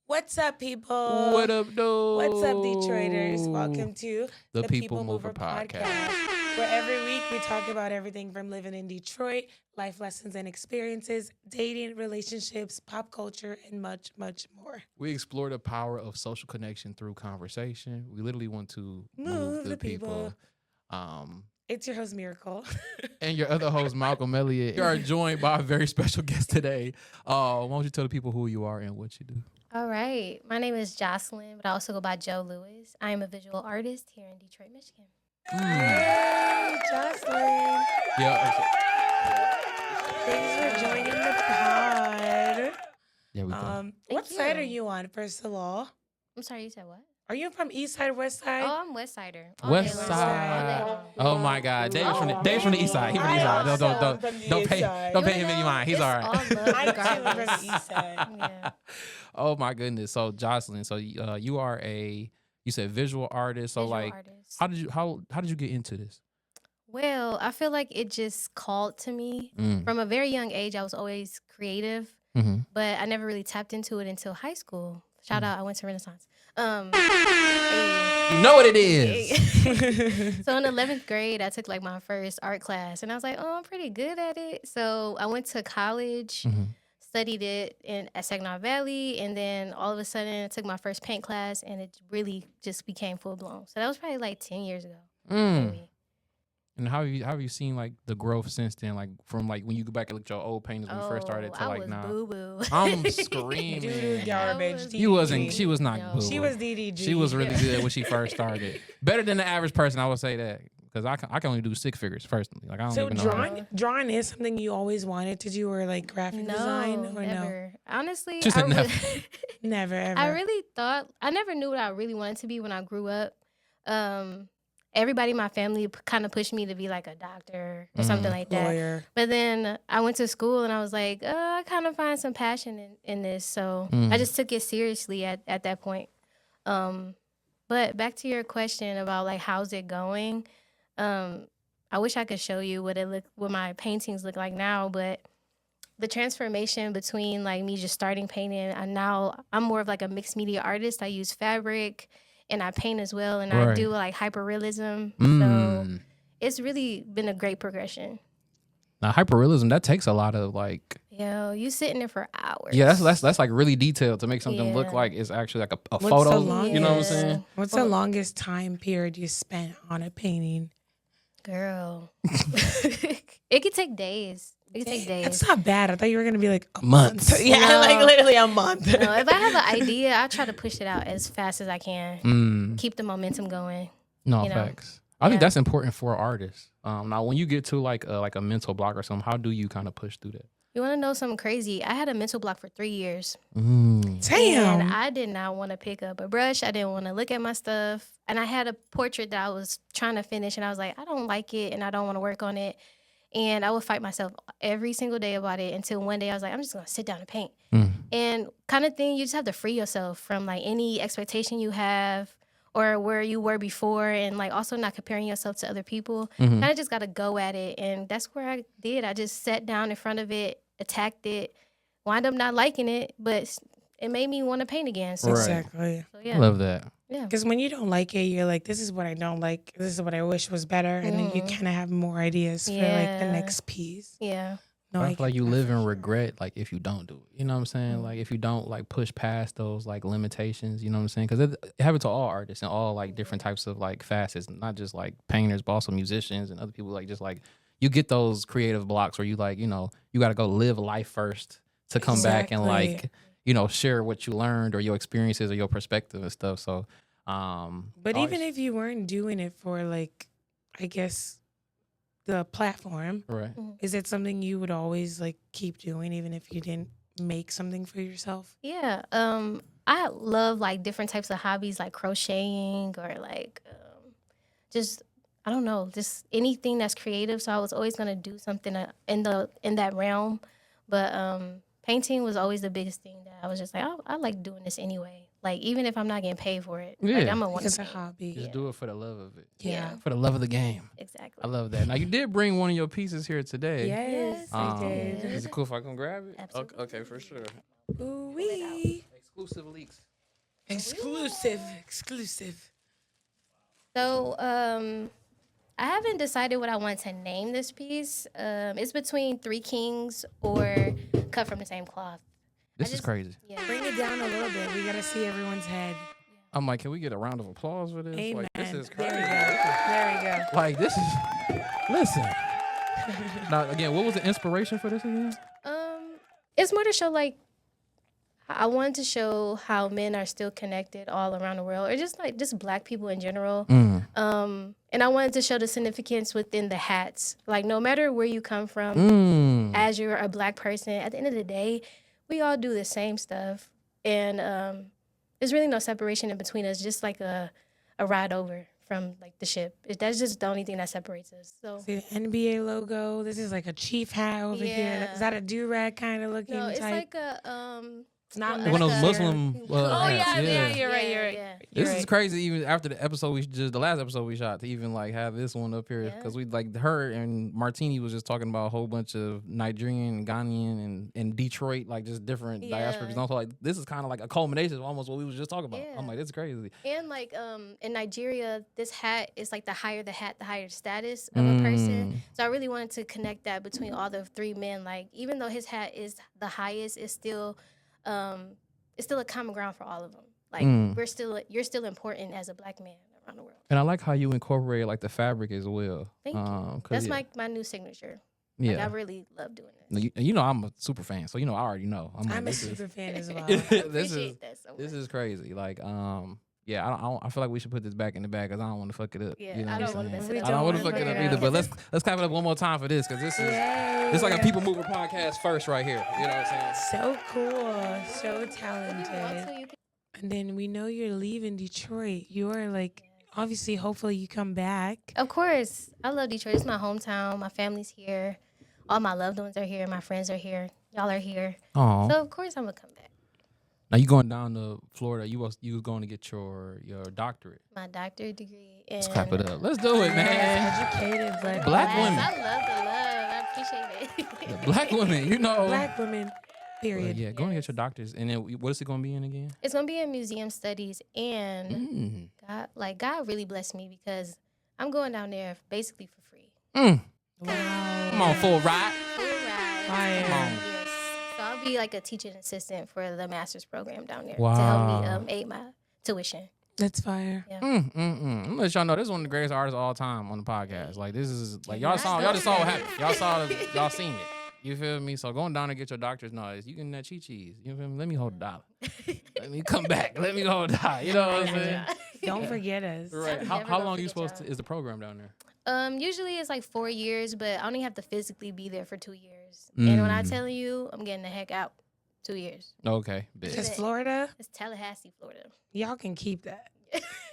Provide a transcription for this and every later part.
What's up, people? What up, though? What's up, Detroiters? Welcome to the People Mover podcast, where every week we talk about everything from living in Detroit, life lessons and experiences, dating, relationships, pop culture, and much, much more. We explore the power of social connection through conversation. We literally want to Move the people. Um, It's your host, Miracle. and your other host, Malcolm Elliott. You are joined by a very special guest today. Why don't you tell the people who you are and what you do? All right. My name is Jocelyn, but I also go by Joe Lewis. I am a visual artist here in Detroit, Michigan. Hey, Jocelyn. Yeah. Thanks for joining the pod. Yeah, we go. What you. side are you on, first of all? I'm sorry, you said what? Are you from East Side, West Side? Oh, I'm West Sider. West All day Side. long. Oh my God, Dave's from the East Side. He from the East Side. Don't pay him any mind. He's It's all right. all love I'm too regardless. from the East Side. Yeah. Oh my goodness. So Jocelyn, you are you said visual artist. So Visual artist. how did you get into this? Well, I feel like it just called to me. From a very young age, I was always creative, Mm-hmm. but I never really tapped into it until high school. Shout out, I went to Renaissance. You know what it is. So in 11th grade, I took like my first art class, and I was like, oh, I'm pretty good at it. So I went to college, studied it at Saginaw Valley, and then all of a sudden I took my first paint class, and it really just became full blown. So that was probably like 10 years ago. Maybe. And how have you seen like the growth since then? Like from like when you go back and look at your old paintings when you first started to I like was now. boo-boo. I'm screaming. Doo-doo garbage. was- You wasn't. DDG. She was not. No. boo. She was DDG. She was really good when she first started. Better than the average person, I would say that, because I can only do stick figures personally. Like I don't So even know. drawing is something you always wanted to do, or like graphic design, or never. Honestly, She said never. never ever. I really thought I never knew what I really wanted to be when I grew up. Everybody in my family kind of pushed me to be like a doctor or something like that. Lawyer. But then I went to school and I was like, I kind of find some passion in this. So I just took it seriously at that point. But back to your question about like, how's it going? I wish I could show you what my paintings look like now, but the transformation between like me just starting painting and now I'm more of like a mixed media artist. I use fabric and I paint as well, and I do like hyperrealism. So it's really been a great progression. Now hyperrealism, that takes a lot of like. Yo, you sitting there for hours. Yeah, that's like really detailed to make something look Yeah. like it's actually like a What's photo. the longest- You know what I'm saying? What's the longest time period you spent on a painting? Girl. It could take days. It could take days. That's not bad. I thought you were gonna be like a Months. month. Yeah, No. like literally a month. No, if I have an idea, I try to push it out as fast as I can. Keep the momentum going. No, You know? facts. I think Yeah. that's important for artists. Now, when you get to like a mental block or something, how do you kind of push through that? You want to know something crazy? I had a mental block for 3 years. Damn. And I did not want to pick up a brush. I didn't want to look at my stuff. And I had a portrait that I was trying to finish, and I was like, I don't like it, and I don't want to work on it. And I would fight myself every single day about it until one day I was like, I'm just going to sit down and paint. And kind of thing, you just have to free yourself from like any expectation you have or where you were before, and like also not comparing yourself to other people. Kind of just got to go at it. And that's where I did. I just sat down in front of it, attacked it, wound up not liking it, but it made me want to paint again. So, Exactly. so yeah. I love that. Yeah. Because when you don't like it, you're like, this is what I don't like. This is what I wish was better. And then you kind of have more ideas for like the Yeah. next piece. Yeah. No, I feel like get you that live for in sure. regret, like if you don't do it. You know what I'm saying? Like if you don't like push past those like limitations. You know what I'm saying? Because it happens to all artists and all like different types of like facets, not just like painters, but also musicians and other people. Like just like you get those creative blocks where you like you got to go live life first to come back and like share what you learned or your experiences or your perspective and stuff. So, But even if you weren't doing it for like, I guess, the platform, right. is it something you would always like keep doing even if you didn't make something for yourself? Yeah. I love like different types of hobbies like crocheting or like just I don't know, just anything that's creative. So I was always gonna do something in that realm. But painting was always the biggest thing that I was just like, I like doing this anyway. Like even if I'm not getting paid for it, like I'm gonna want It's to. a hobby. Just do it for the love of it. Yeah. For the love of the game. Exactly. I love that. Now you did bring one of your pieces here today. Yes, I did. Is it cool if I can grab it? Absolutely. Okay, for sure. Ooh-wee. Exclusive leaks. Exclusive. So, I haven't decided what I want to name this piece. It's between Three Kings or Cut from the Same Cloth. This is crazy. Yeah. Bring it down a little bit. We gotta see everyone's head. I'm like, can we get a round of applause for this? Amen. Like, this is crazy. There we go. Like, this is. Listen. Now, again, what was the inspiration for this again? It's more to show like I wanted to show how men are still connected all around the world, or just Black people in general. And I wanted to show the significance within the hats. Like, no matter where you come from, as you're a Black person, at the end of the day, we all do the same stuff, and there's really no separation in between us. Just like a ride over from like the ship. That's just the only thing that separates us. So See the NBA logo. This is like a chief hat over here. Yeah. Is that a do-rag kind of looking no, it's type? like a It's not One One of those necessary. Muslim. Oh hats, yeah, you're right. Yeah, You're right. yeah. This You're is right. crazy. Even after the episode the last episode we shot, to even like have this one up here, Yeah. because we like her and Martini was just talking about a whole bunch of Nigerian, Ghanaian, and Detroit, like just different diasporas. And also, like this is kind of like a culmination of almost what we was just talking about. Yeah. I'm like, this is crazy. And like in Nigeria, this hat is like the higher the hat, the higher the status of a person. So I really wanted to connect that between all the three men. Like, even though his hat is the highest, it's still a common ground for all of them. Like, you're still important as a Black man around the world. And I like how you incorporate like the fabric as well. Thank you. 'Cause, That's yeah, my new signature. Like, I yeah. really love doing this. You know I'm a super fan, so I already know. I'm like, I'm a this is- super fan as well. this Appreciate is that so much. this is crazy. Like, yeah, I feel like we should put this back in the bag because I don't want to fuck it up. Yeah, you know I what don't I'm wanna saying? mess it up. I don't want to Don't fuck it wanna up fuck it either. up. But let's clap it up one more time for this because this is Yay. it's like a People Mover podcast first right here. You know what I'm saying? So cool. So If you want talented. to, you can. And then we know you're leaving Detroit. You're like, obviously, hopefully you come back. Of course. I love Detroit. It's my hometown. My family's here. All my loved ones are here. My friends are here. Y'all are here. Oh, So, of course, I'm going to come back. now you going down to Florida? You was going to get your doctorate? My doctorate degree. Let's in clap it up. Let's do it, man. Educated Black Black women. women. I love the love. I appreciate it. Black women, you know. Black women. But Period. yeah, go and get your doctors. And then what is it going to be in again? It's going to be in museum studies. And God really blessed me because I'm going down there basically for free. Wow. Come on, full ride. Full ride. Fire. Come on. Yes. So I'll be like a teaching assistant for the master's program down there Wow. to help me aid my tuition. That's fire. I'm gonna let y'all know this is one of the greatest artists of all time on the podcast. Like this is like y'all just saw what happened. Y'all seen it. You feel me? So going down and get your doctor's knowledge, you getting that cheese. You feel me? Let me hold $1. Let me come back. Let me hold $1. You know what I'm saying? Don't forget us. Right. I'm How never how gonna long are you forget supposed to y'all. is the program down there? Usually it's like 4 years, but I only have to physically be there for 2 years. And when I tell you, I'm getting the heck out. 2 years. Okay, big. Because Florida, It's Tallahassee, Florida. y'all can keep that.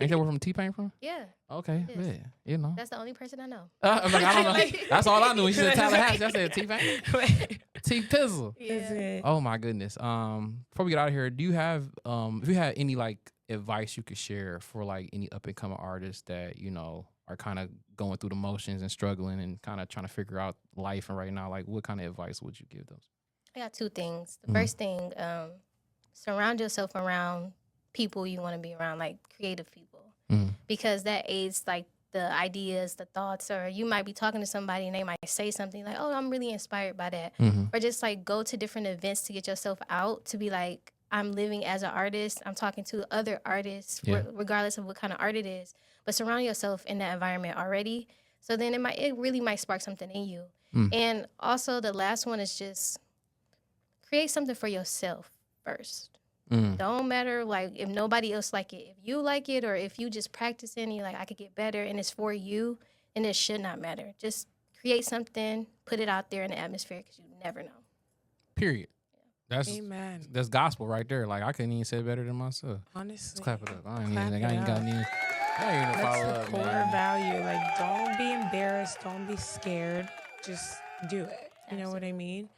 Ain't that where from T-Pain from? Yeah, Okay, Yes. yeah. You know. that's the only person I know. I'm like, I don't know. That's all I knew. When she said Tallahassee, I said T-Pain. T-Pizzle. That's it. Oh my goodness. Before we get out of here, do you have if you had any like advice you could share for like any up and coming artists that, you know, are kind of going through the motions and struggling and kind of trying to figure out life and right now, like what kind of advice would you give those? I got 2 things. The first thing, surround yourself around people you want to be around, like creative people, because that aids like the ideas, the thoughts, or you might be talking to somebody and they might say something like, oh, I'm really inspired by that. Or just like go to different events to get yourself out, to be like, I'm living as an artist. I'm talking to other artists, Yeah. regardless of what kind of art it is. But surround yourself in that environment already. So then it really might spark something in you. And also the last one is just create something for yourself first. Don't matter like if nobody else like it. If you like it, or if you just practicing and you're like, I could get better and it's for you, and it should not matter. Just create something, put it out there in the atmosphere, because you never know. Period. That's Amen. that's gospel right there. Like I couldn't even say it better than myself. Honestly. Let's clap it up. I ain't Clap even it I ain't got up. any. I ain't even That's follow the up, core man. value. Like, don't be embarrassed. Don't be scared. Just do it. You know what I mean?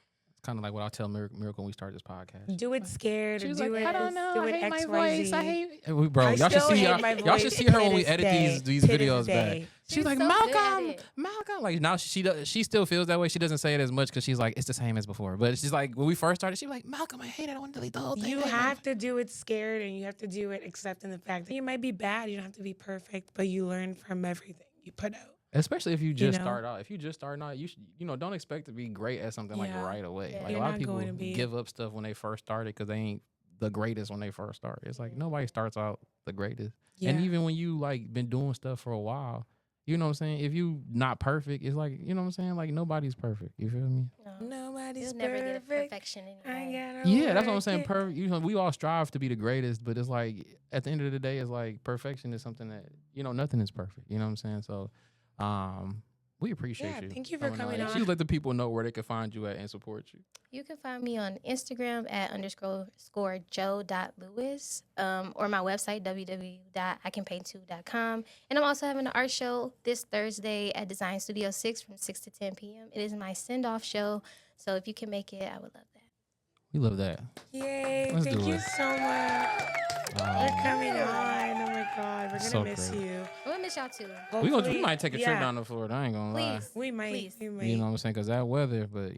kind of like what I tell Miracle when we start this podcast. Do it scared. She was do like, it. I don't know. Do I it hate my XYZ. voice. I hate. Bro, I y'all should still see hate my y'all should voice see her to when we this edit day. these To this videos back. day. She's like, so good at Malcolm. it. Like now she still feels that way. She doesn't say it as much because she's like, it's the same as before. But she's like, when we first started, she was like, Malcolm, I hate it. I want to delete the whole thing. You have to do it scared, and you have to do it accepting the fact that you might be bad. You don't have to be perfect, but you learn from everything you put out. Especially if you just know? start out. If you just starting out, you should, don't expect to be great at something like Yeah. right away. Yeah. Like You're a lot not of people going to be. give up stuff when they first started because they ain't the greatest when they first start. It's like nobody starts out the greatest. Yeah. And even when you like been doing stuff for a while, you know what I'm saying? If you not perfect, it's like, you know what I'm saying? Like nobody's perfect. You feel me? No, Nobody's you'll never get a perfect. perfection I anyway. gotta Yeah, that's what I'm work saying. it. Perfect. We all strive to be the greatest, but it's like at the end of the day, it's like perfection is something that nothing is perfect. You know what I'm saying? So, we appreciate Yeah, you. thank you for coming You on. should let the people know where they can find you at and support you. You can find me on Instagram at _joe.lewis or my website, www.icanpaint2.com. And I'm also having an art show this Thursday at Design Studio 6 from 6 to 10 p.m. It is my send-off show. So if you can make it, I would love that. We love that. Yay. Let's Thank do you it. so much. You're coming on. Oh my God. We're going to So miss great. you. I'm going to miss y'all too. We Hopefully- might take a trip yeah, down to Florida. I ain't gonna lie. Please. We might. Please. We might. You know what I'm saying? Because that weather, but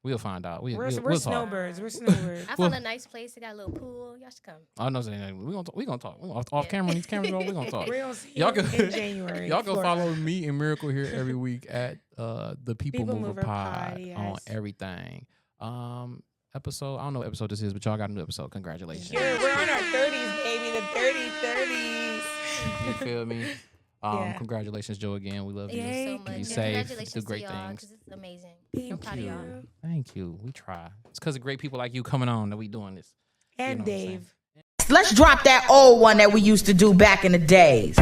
we'll find out. We're We'll talk. snowbirds. We're snowbirds. I found a nice place. It got a little pool. Y'all should come. I know saying we gonna talk. Off camera, these cameras roll. We gonna talk. We're going to see Y'all you can- in January. Y'all go Florida. follow me and Miracle here every week at the People People Mover Mover Pod Pod, yes. on everything. Episode, I don't know what episode this is, but y'all got a new episode. Congratulations. We're on our 30s, baby. The 30s. You feel me? Yeah. Congratulations, Joe, again. We love you. Thank you so Yay. much. Be And safe. congratulations Do great to y'all things. because it's amazing. Thank I'm proud of y'all. you. Thank you. We try. It's because of great people like you coming on that we doing this. And know what I'm saying? Dave. Let's drop that old one that we used to do back in the days.